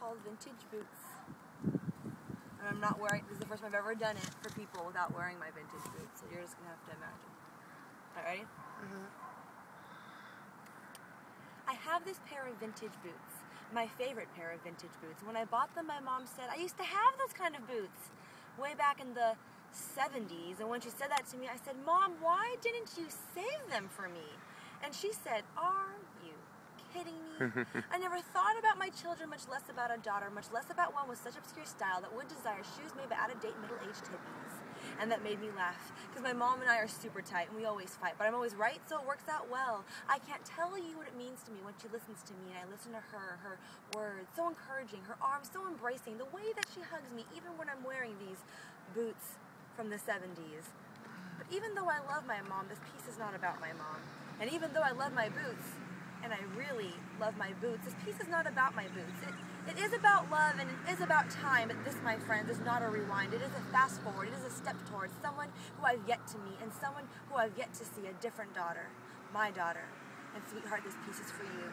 called vintage boots. And I'm not wearing, this is the first time I've ever done it for people without wearing my vintage boots, so you're just gonna have to imagine. Alright, ready? I have this pair of vintage boots, my favorite pair of vintage boots. When I bought them, my mom said, I used to have those kind of boots way back in the 70s, and when she said that to me, I said, Mom, why didn't you save them for me? And she said, are you kidding me? I never thought about my children, much less about a daughter, much less about one with such obscure style that would desire shoes made by out-of-date middle-aged hippies. And that made me laugh, because my mom and I are super tight, and we always fight, but I'm always right, so it works out well. I can't tell you what it means to me when she listens to me, and I listen to her words, so encouraging, her arms so embracing, the way that she hugs me, even when I'm wearing these boots from the 70s. But even though I love my mom, this piece is not about my mom. And even though I love my boots, and I really love my boots, this piece is not about my boots. It is about love and it is about time, but this, my friends, is not a rewind. It is a fast forward. It is a step towards someone who I've yet to meet and someone who I've yet to see, a different daughter, my daughter. And sweetheart, this piece is for you.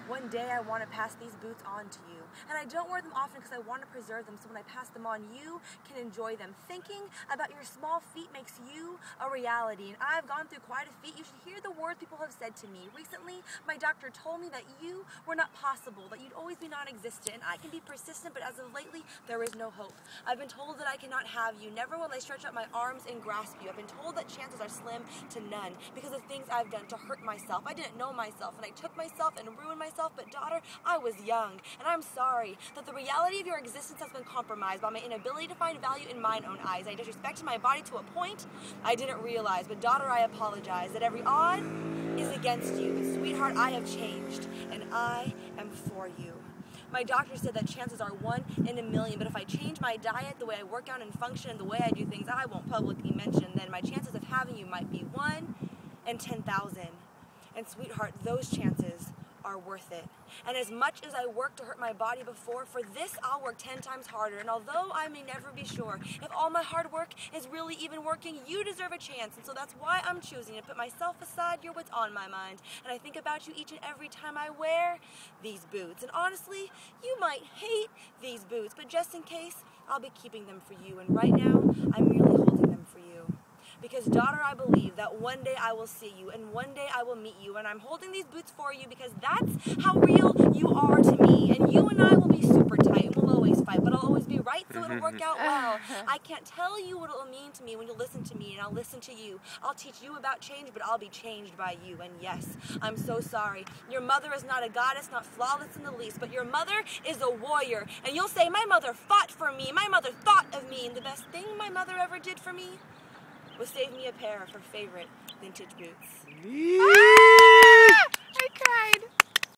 One day I want to pass these boots on to you. And I don't wear them often because I want to preserve them, so when I pass them on, you can enjoy them. Thinking about your small feet makes you a reality, and I've gone through quite a feat. You should hear the words people have said to me. Recently, my doctor told me that you were not possible, that you'd always be non-existent, and I can be persistent, but as of lately, there is no hope. I've been told that I cannot have you. Never will I stretch out my arms and grasp you. I've been told that chances are slim to none because of things I've done to hurt myself. I didn't know myself, and I took myself and ruined myself. But daughter, I was young, and I'm sorry that the reality of your existence has been compromised by my inability to find value in mine own eyes. I disrespected my body to a point I didn't realize, but daughter, I apologize that every odd is against you, but sweetheart, I have changed, and I am for you. My doctor said that chances are 1 in a million, but if I change my diet, the way I work out and function, and the way I do things I won't publicly mention, then my chances of having you might be 1 in 10,000. And sweetheart, those chances are worth it. And as much as I worked to hurt my body before, for this I'll work 10 times harder. And although I may never be sure if all my hard work is really even working, you deserve a chance. And so that's why I'm choosing to put myself aside. You're what's on my mind. And I think about you each and every time I wear these boots. And honestly, you might hate these boots, but just in case, I'll be keeping them for you. And right now, I'm merely holding them for you. Because daughter, I believe that one day I will see you and one day I will meet you, and I'm holding these boots for you because that's how real you are to me. And you and I will be super tight and we'll always fight, but I'll always be right, so it'll work out well. I can't tell you what it'll mean to me when you listen to me, and I'll listen to you. I'll teach you about change, but I'll be changed by you. And yes, I'm so sorry. Your mother is not a goddess, not flawless in the least, but your mother is a warrior. And you'll say, my mother fought for me, my mother thought of me, and the best thing my mother ever did for me was save me a pair of her favorite vintage boots.